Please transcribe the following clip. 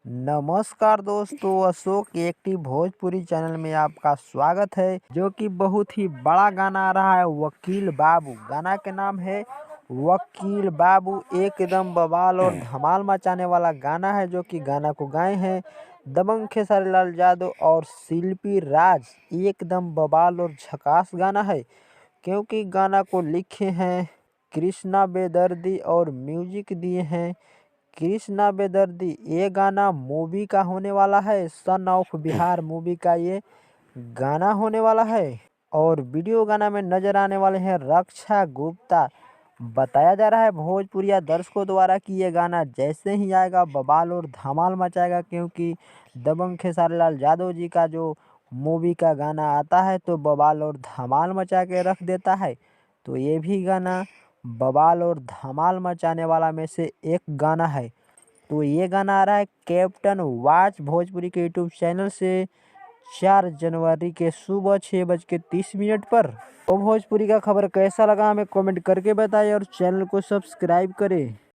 नमस्कार दोस्तों, Ashok active Bhojpuri channel में आपका स्वागत है। जो कि बहुत ही बड़ा गाना आ रहा है वकील बाबू। गाना के नाम है वकील बाबू। एकदम बवाल और धमाल मचाने वाला गाना है। जो कि गाना को गाए हैं दबंग खेसारी लाल यादव और शिल्पी राज। एकदम बवाल और झकास गाना है, क्योंकि गाना को लिखे हैं कृष्णा बेदर्दी और म्यूजिक दिए हैं कृष्णा बेदर्दी। ये गाना मूवी का होने वाला है, सन ऑफ बिहार मूवी का ये गाना होने वाला है। और वीडियो गाना में नजर आने वाले हैं रक्षा गुप्ता। बताया जा रहा है भोजपुरिया दर्शकों द्वारा कि ये गाना जैसे ही आएगा बवाल और धमाल मचाएगा, क्योंकि दबंग खेसारी लाल यादव जी का जो मूवी का गाना आता है तो बवाल और धमाल मचा के रख देता है। तो ये भी गाना बवाल और धमाल मचाने वाला में से एक गाना है। तो ये गाना आ रहा है कैप्टन वाच भोजपुरी के यूट्यूब चैनल से 4 जनवरी के सुबह 6:30 पर। तो भोजपुरी का खबर कैसा लगा हमें कमेंट करके बताएं और चैनल को सब्सक्राइब करें।